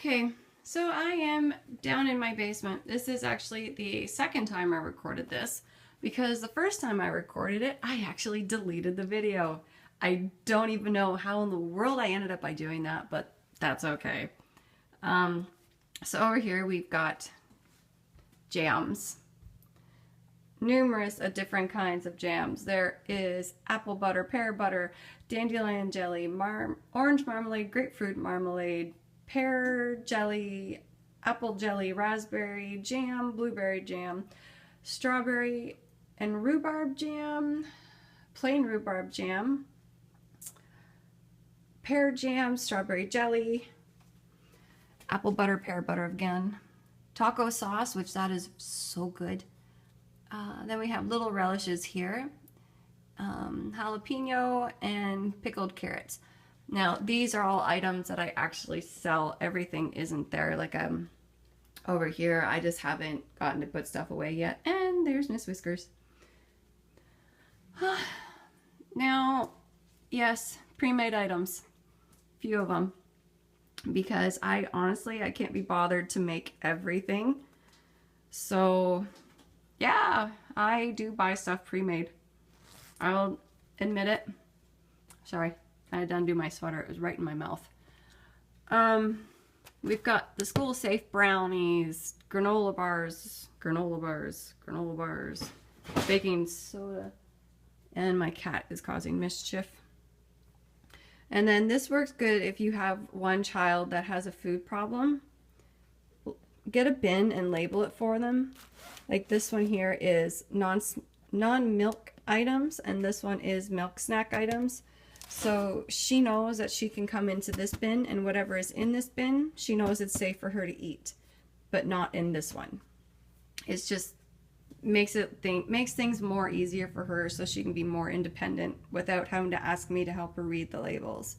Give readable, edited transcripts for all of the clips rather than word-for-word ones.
Okay, so I am down in my basement. This is actually the second time I recorded this because the first time I recorded it, I actually deleted the video. I don't even know how in the world I ended up by doing that, but that's okay. So over here we've got jams. Numerous different kinds of jams. There is apple butter, pear butter, dandelion jelly, orange marmalade, grapefruit marmalade, pear jelly, apple jelly, raspberry jam, blueberry jam, strawberry and rhubarb jam, plain rhubarb jam, pear jam, strawberry jelly, apple butter, pear butter again, taco sauce, which that is so good. Then we have little relishes here, jalapeno and pickled carrots. Now these are all items that I actually sell. Everything isn't there. Like over here, I just haven't gotten to put stuff away yet. And there's Miss Whiskers. Now, yes, pre-made items, few of them, because I can't be bothered to make everything. So yeah, I do buy stuff pre-made. I'll admit it. Sorry, I had to undo my sweater. It was right in my mouth. We've got the school safe brownies, granola bars, baking soda, and my cat is causing mischief. And then this works good if you have one child that has a food problem. Get a bin and label it for them. Like this one here is non-milk items, and this one is milk snack items. So she knows that she can come into this bin, and whatever is in this bin, she knows it's safe for her to eat, but not in this one. It's just makes things more easier for her, so she can be more independent without having to ask me to help her read the labels.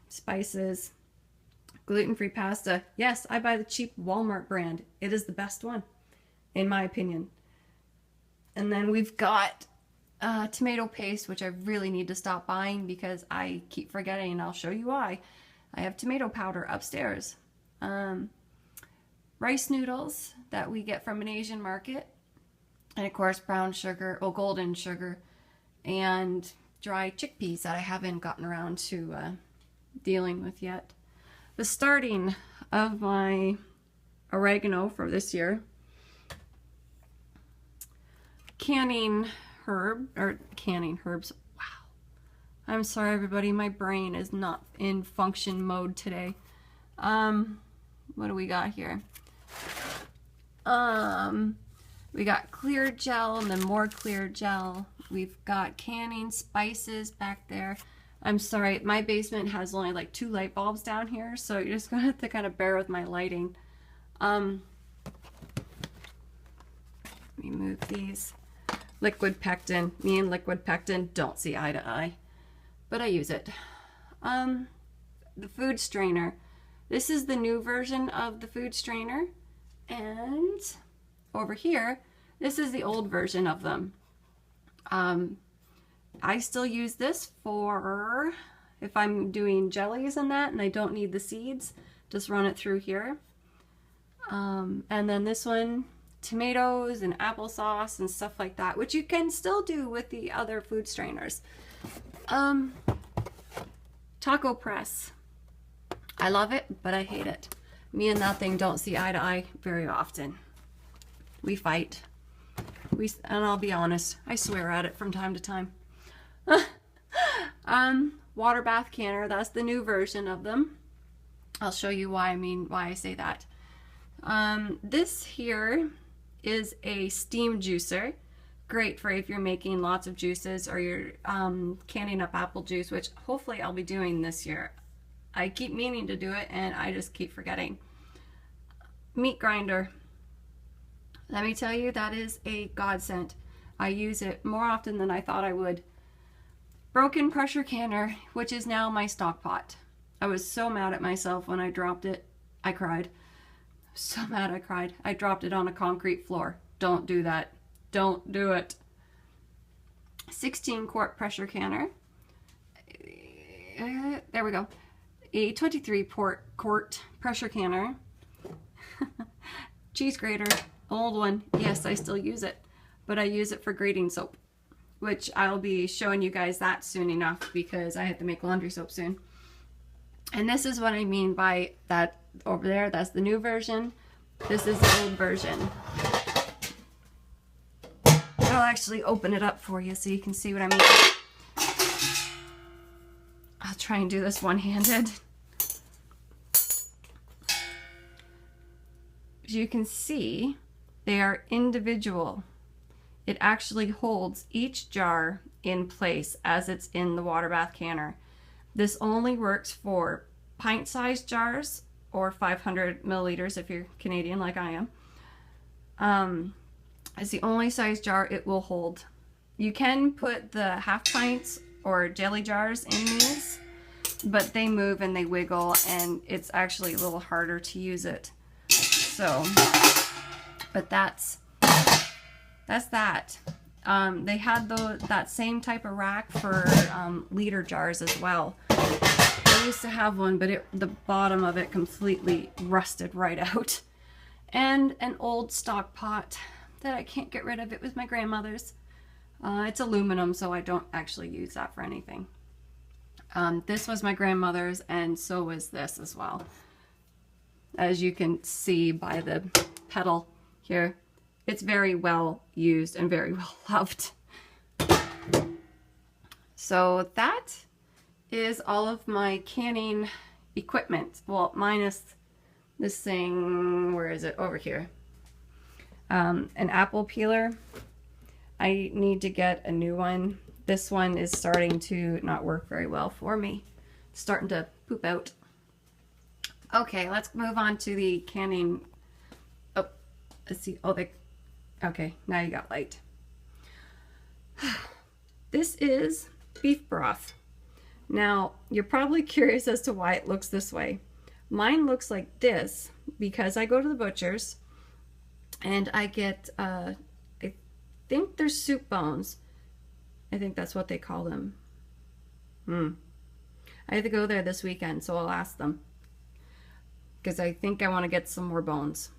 Spices. Gluten-free pasta. Yes, I buy the cheap Walmart brand. It is the best one, in my opinion. And then we've got tomato paste, which I really need to stop buying because I keep forgetting, and I'll show you why. I have tomato powder upstairs. Rice noodles that we get from an Asian market. And of course, brown sugar, golden sugar, and dry chickpeas that I haven't gotten around to dealing with yet. The starting of my oregano for this year. Canning herbs. Wow. I'm sorry everybody, my brain is not in function mode today. What do we got here? We got clear gel and then more clear gel. We've got canning spices back there. I'm sorry, my basement has only like 2 light bulbs down here, so you're just gonna have to kind of bear with my lighting. Let me move these. Liquid pectin. Me and liquid pectin don't see eye to eye, but I use it. The food strainer. This is the new version of the food strainer, and over here, this is the old version of them. I still use this for if I'm doing jellies and that and I don't need the seeds, just run it through here. And then this one, tomatoes and applesauce and stuff like that, which you can still do with the other food strainers. Taco press. I love it, but I hate it. Me and that thing don't see eye to eye very often. We fight. And I'll be honest, I swear at it from time to time. Water bath canner, that's the new version of them. I'll show you why I say that. This here is a steam juicer. Great for if you're making lots of juices or you're canning up apple juice, which hopefully I'll be doing this year. I keep meaning to do it and I just keep forgetting. Meat grinder. Let me tell you, that is a godsend. I use it more often than I thought I would. Broken pressure canner, which is now my stock pot. I was so mad at myself when I dropped it. I cried. So mad I cried. I dropped it on a concrete floor. Don't do that. Don't do it. 16 quart pressure canner. There we go. a 23 quart pressure canner. Cheese grater, old one. Yes, I still use it, but I use it for grating soap, which I'll be showing you guys that soon enough because I have to make laundry soap soon. And this is what I mean by that over there. That's the new version. This is the old version. I'll actually open it up for you so you can see what I mean. I'll try and do this one-handed. As you can see, they are individual. It actually holds each jar in place as it's in the water bath canner. This only works for pint-sized jars or 500 milliliters if you're Canadian like I am. It's the only size jar it will hold. You can put the half pints or jelly jars in these, but they move and they wiggle and it's actually a little harder to use it. So, but that's that. They had that same type of rack for liter jars as well. I used to have one, but the bottom of it completely rusted right out. And an old stock pot that I can't get rid of. It was my grandmother's. It's aluminum, so I don't actually use that for anything. This was my grandmother's, and so was this as well. As you can see by the pedal here, it's very well used and very well loved. So that is all of my canning equipment. Well, minus this thing, where is it? Over here. An apple peeler. I need to get a new one. This one is starting to not work very well for me. It's starting to poop out. Okay, let's move on to the canning. Oh, let's see. Oh, okay, now you got light. This is beef broth. Now, you're probably curious as to why it looks this way. Mine looks like this because I go to the butcher's and I get, I think they're soup bones. I think that's what they call them. I have to go there this weekend, so I'll ask them. Because I think I want to get some more bones.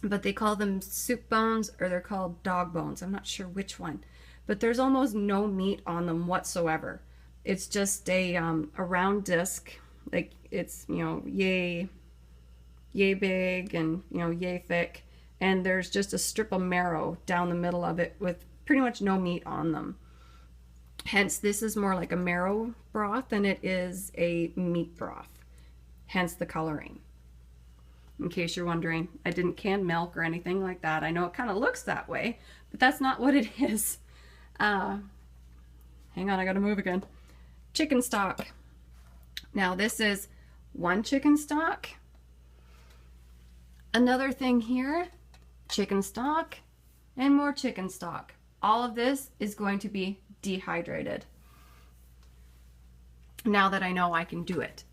But they call them soup bones or they're called dog bones. I'm not sure which one. But there's almost no meat on them whatsoever. It's just a round disc. Like it's, you know, yay big and, you know, yay thick. And there's just a strip of marrow down the middle of it with pretty much no meat on them. Hence, this is more like a marrow broth than it is a meat broth. Hence the coloring. In case you're wondering, I didn't can milk or anything like that. I know it kind of looks that way, but that's not what it is. Hang on, I gotta move again. Chicken stock. Now this is one chicken stock. Another thing here, chicken stock and more chicken stock. All of this is going to be dehydrated. Now that I know I can do it.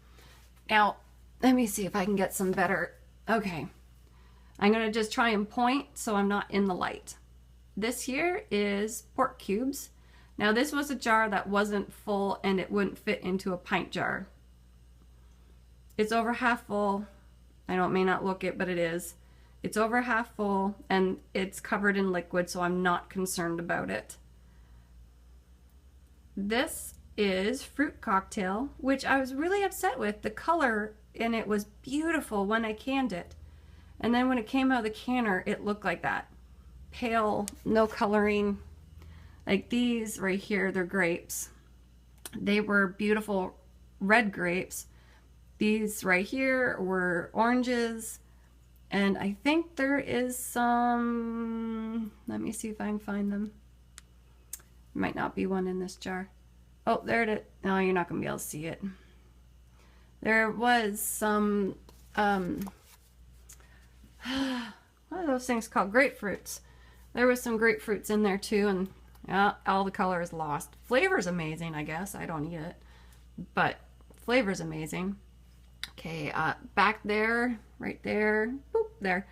Now, let me see if I can get some better. Okay. I'm going to just try and point so I'm not in the light. This here is pork cubes. Now, this was a jar that wasn't full and it wouldn't fit into a pint jar. It's over half full. I know it may not look it, but it is. It's over half full and it's covered in liquid, so I'm not concerned about it. This is fruit cocktail, which I was really upset with. The color in it was beautiful when I canned it. And then when it came out of the canner, it looked like that. Pale, no coloring. Like these right here, they're grapes. They were beautiful red grapes. These right here were oranges. And I think there is some, let me see if I can find them. Might not be one in this jar. Oh, there it is. No, you're not going to be able to see it. There was some, what are those things called? Grapefruits. There was some grapefruits in there too, and yeah, all the color is lost. Flavor's amazing, I guess. I don't eat it, but flavor's amazing. Okay, back there, right there, boop, there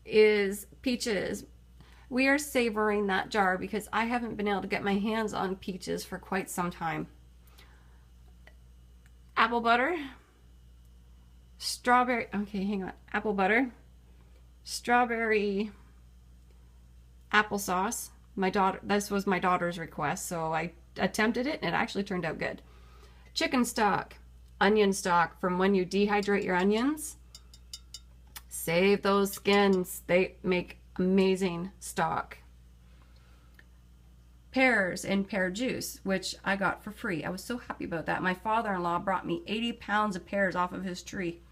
is peaches. We are savoring that jar because I haven't been able to get my hands on peaches for quite some time. Apple butter. strawberry, okay, hang on, apple butter, strawberry applesauce. This was my daughter's request, so I attempted it and it actually turned out good. Chicken stock, onion stock from when you dehydrate your onions. Save those skins, they make amazing stock. Pears and pear juice, which I got for free. I was so happy about that. My father-in-law brought me 80 pounds of pears off of his tree.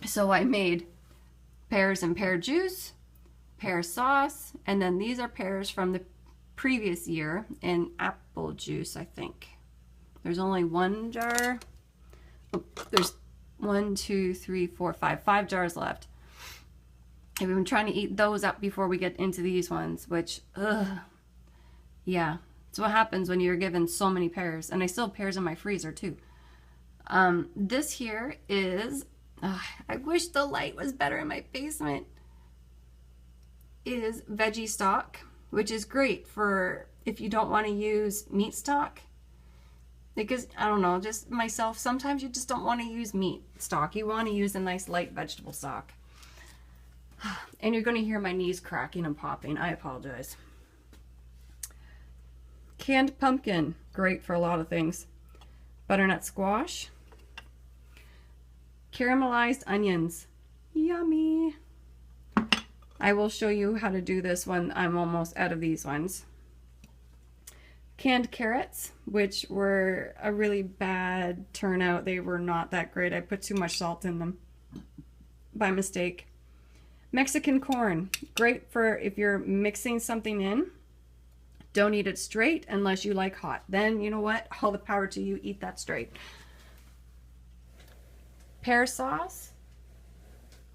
So I made pears and pear juice, pear sauce, and then these are pears from the previous year in apple juice, I think. There's only one jar. Oh, there's 1, 2, 3, 4, 5. 5 jars left. I've been trying to eat those up before we get into these ones, which, yeah, it's what happens when you're given so many pears. And I still have pears in my freezer too. This here is, I wish the light was better in my basement, is veggie stock, which is great for if you don't want to use meat stock. Because, I don't know, just myself, sometimes you just don't want to use meat stock. You want to use a nice light vegetable stock. And you're going to hear my knees cracking and popping. I apologize. Canned pumpkin, great for a lot of things. Butternut squash. Caramelized onions, yummy. I will show you how to do this when I'm almost out of these ones. Canned carrots, which were a really bad turnout. They were not that great. I put too much salt in them by mistake. Mexican corn, great for if you're mixing something in. Don't eat it straight unless you like hot. Then, you know what? All the power to you. Eat that straight. Pear sauce.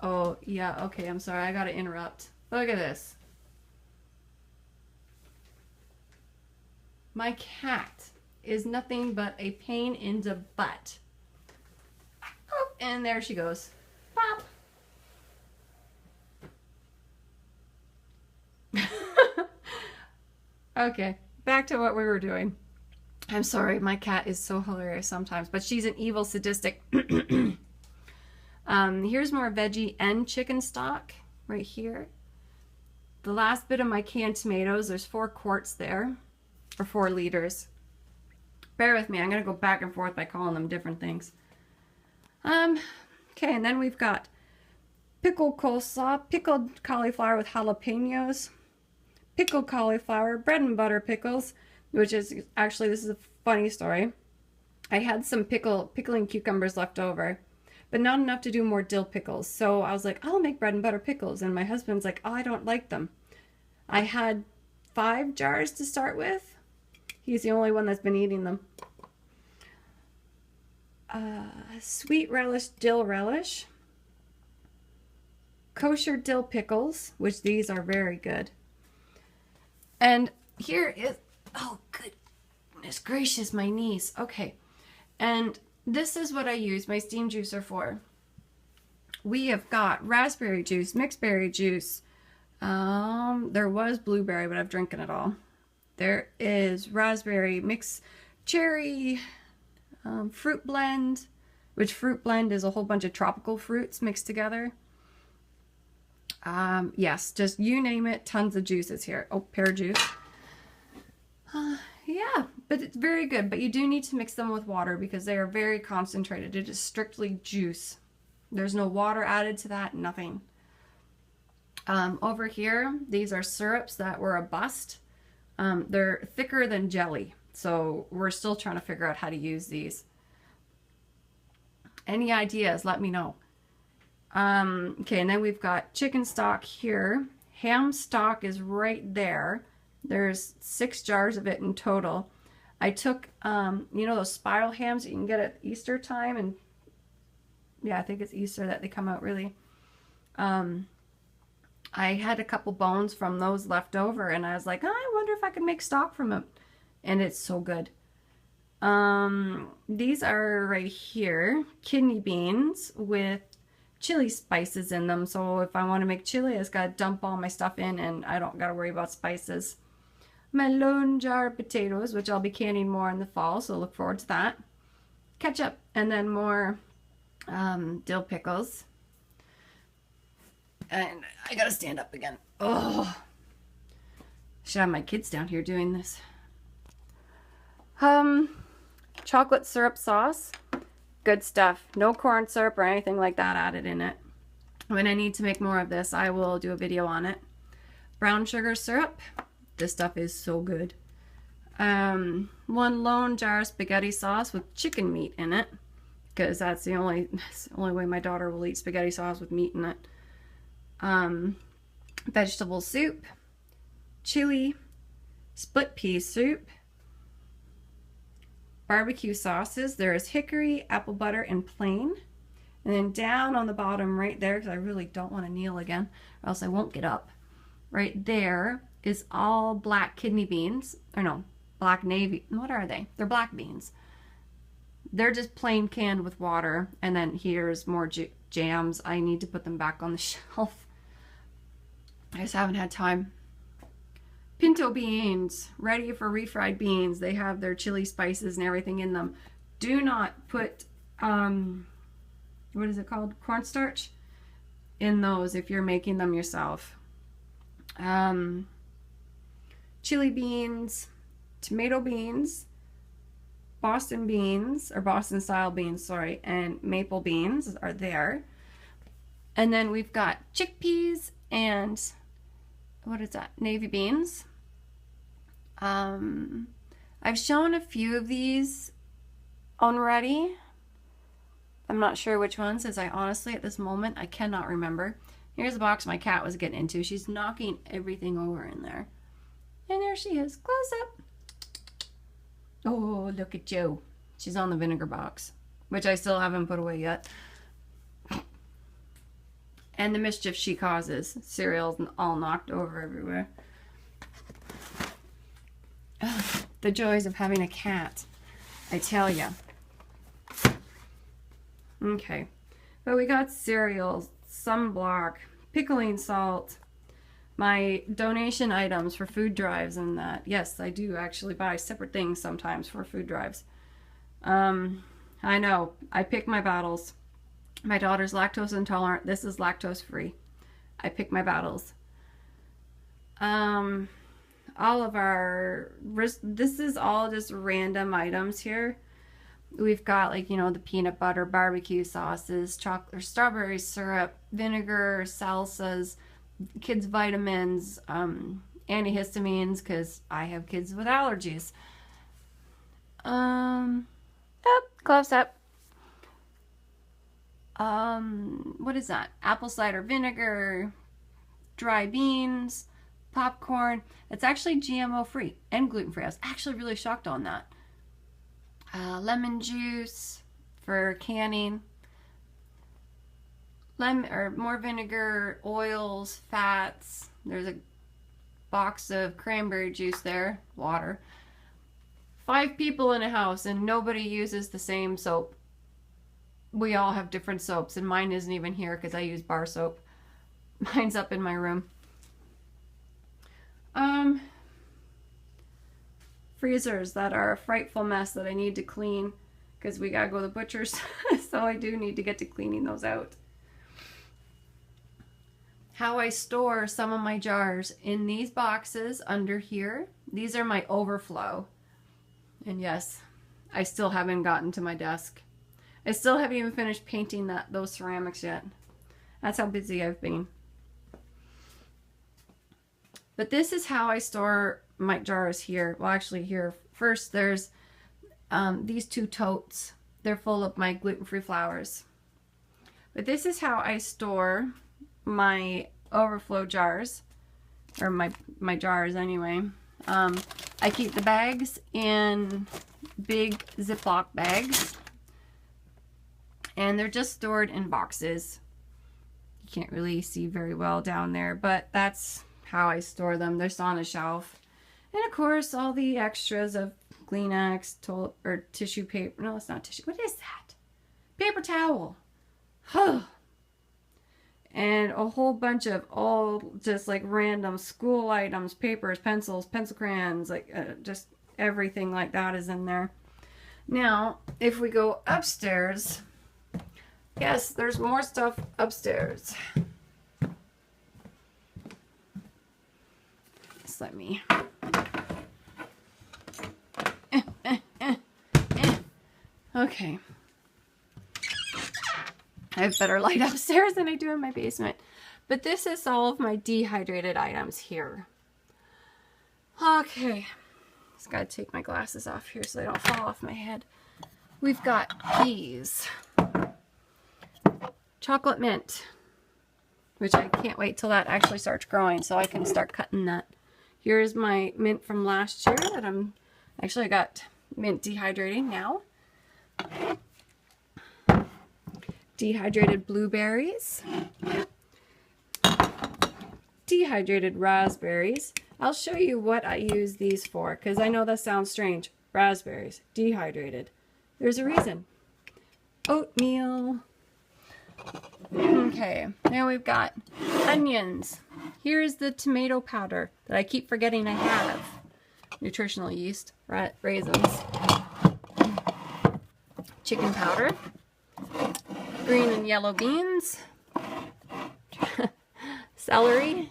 Oh, yeah. Okay, I'm sorry. I got to interrupt. Look at this. My cat is nothing but a pain in the butt. Oh, and there she goes. Pop. Okay, back to what we were doing. I'm sorry, my cat is so hilarious sometimes, but she's an evil sadistic. Here's more veggie and chicken stock right here. The last bit of my canned tomatoes, there's 4 quarts there, or 4 liters. Bear with me, I'm gonna go back and forth by calling them different things. Okay, and then we've got pickled coleslaw, pickled cauliflower with jalapenos, pickled cauliflower, bread and butter pickles, which is actually, this is a funny story. I had some pickling cucumbers left over, but not enough to do more dill pickles. So I was like, I'll make bread and butter pickles. And my husband's like, oh, I don't like them. I had 5 jars to start with. He's the only one that's been eating them. Sweet relish, dill relish. Kosher dill pickles, which these are very good. And here is, oh goodness gracious, my knees. Okay, and this is what I use my steam juicer for. We have got raspberry juice, mixed berry juice. There was blueberry, but I've drinking it all. There is raspberry, mixed cherry, fruit blend, which fruit blend is a whole bunch of tropical fruits mixed together. Yes, just you name it, tons of juices here. Oh, pear juice. Yeah, but it's very good. But you do need to mix them with water because they are very concentrated. It is strictly juice. There's no water added to that, nothing. Over here, these are syrups that were a bust. They're thicker than jelly, so we're still trying to figure out how to use these. Any ideas, let me know. Okay, and then we've got chicken stock here. Ham stock is right there. There's 6 jars of it in total. I took, you know, those spiral hams that you can get at Easter time, and yeah, I think it's Easter that they come out really. I had a couple bones from those left over, and I was like, oh, I wonder if I could make stock from them, and it's so good. These are right here, kidney beans with chili spices in them, so if I want to make chili, I just gotta dump all my stuff in and I don't gotta worry about spices. My lone jar of potatoes, which I'll be canning more in the fall, so look forward to that. Ketchup, and then more dill pickles. And I gotta stand up again. Oh, should have my kids down here doing this. Chocolate syrup sauce. Good stuff. No corn syrup or anything like that added in it. When I need to make more of this, I will do a video on it. Brown sugar syrup. This stuff is so good. 1 lone jar of spaghetti sauce with chicken meat in it, because that's the only way my daughter will eat spaghetti sauce with meat in it. Vegetable soup, chili, split pea soup, barbecue sauces. There is hickory, apple butter, and plain. And then down on the bottom right there, because I really don't want to kneel again, or else I won't get up. Right there is all black kidney beans, or no, black navy. What are they? They're black beans. They're just plain canned with water. And then here's more jams. I need to put them back on the shelf. I just haven't had time. Pinto beans, ready for refried beans. They have their chili spices and everything in them. Do not put, what is it called? Cornstarch in those if you're making them yourself. Chili beans, tomato beans, Boston beans, or Boston style beans, sorry, and maple beans are there. And then we've got chickpeas and what is that? Navy beans. I've shown a few of these already. I'm not sure which ones, as I honestly, at this moment, I cannot remember. Here's the box my cat was getting into. She's knocking everything over in there. And there she is. Close up. Oh, look at you. She's on the vinegar box, which I still haven't put away yet. And the mischief she causes. Cereal's all knocked over everywhere. Ugh, the joys of having a cat, I tell ya. Okay, but we got cereals, sunblock, pickling salt, my donation items for food drives and that. Yes, I do actually buy separate things sometimes for food drives. I know, I pick my battles. My daughter's lactose intolerant. This is lactose free. I pick my battles. All of our, this is all just random items here. We've got, like, you know, the peanut butter, barbecue sauces, chocolate, or strawberry syrup, vinegar, salsas, kids' vitamins, antihistamines, because I have kids with allergies. Gloves up. What is that? Apple cider vinegar, dry beans, popcorn. It's actually GMO free and gluten free. I was actually really shocked on that. Lemon juice for canning. More vinegar, oils, fats. There's a box of cranberry juice there, water. 5 people in a house and nobody uses the same soap. We all have different soaps, and mine isn't even here because I use bar soap. Mine's up in my room. Freezers that are a frightful mess that I need to clean because we gotta go to the butcher's. So I do need to get to cleaning those out. How I store some of my jars in these boxes under here. These are my overflow. And yes, I still haven't gotten to my desk. I still haven't even finished painting those ceramics yet. That's how busy I've been. But this is how I store my jars here. Well, actually here first there's these 2 totes. They're full of my gluten-free flours. But this is how I store my overflow jars, or my jars anyway. I keep the bags in big Ziploc bags. And they're just stored in boxes. You can't really see very well down there, but that's how I store them. They're on a shelf. And of course, all the extras of Kleenex, or tissue paper. No, it's not tissue. What is that? Paper towel. And a whole bunch of all just like random school items, papers, pencils, pencil crayons, like just everything like that is in there. Now, if we go upstairs, Yes, there's more stuff upstairs. Just let me. Okay. I have better light upstairs than I do in my basement. But this is all of my dehydrated items here. Okay. Just gotta take my glasses off here so they don't fall off my head. We've got peas. Chocolate mint, which I can't wait till that actually starts growing so I can start cutting that. Here's my mint from last year that I got mint dehydrating now. Dehydrated blueberries. Dehydrated raspberries. I'll show you what I use these for because I know that sounds strange. Raspberries, dehydrated. There's a reason. Oatmeal. Okay, now we've got onions. Here's the tomato powder that I keep forgetting I have. Nutritional yeast, raisins. Chicken powder. Green and yellow beans. Celery.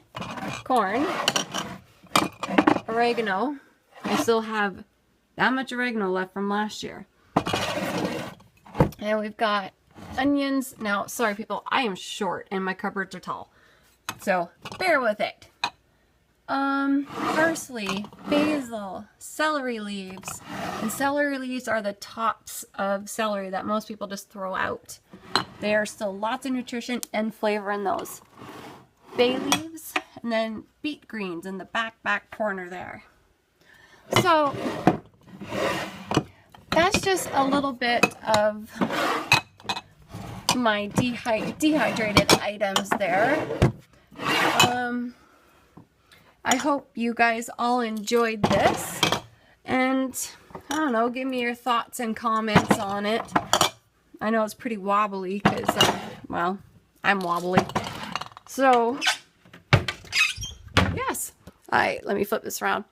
Corn. Oregano. I still have that much oregano left from last year. And we've got onions. Now, sorry people, I am short and my cupboards are tall. So, bear with it. Parsley, basil, celery leaves. And celery leaves are the tops of celery that most people just throw out. There are still lots of nutrition and flavor in those. Bay leaves, and then beet greens in the back corner there. So, that's just a little bit of my dehydrated items there. I hope you guys all enjoyed this, and I don't know, give me your thoughts and comments on it. I know it's pretty wobbly because, well, I'm wobbly. So, yes, let me flip this around.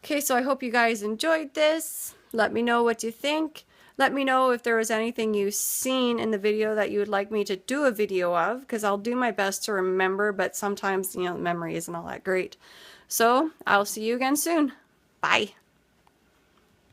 Okay, so I hope you guys enjoyed this. Let me know what you think. Let me know if there was anything you've seen in the video that you would like me to do a video of, because I'll do my best to remember, but sometimes, you know, memory isn't all that great. So, I'll see you again soon. Bye.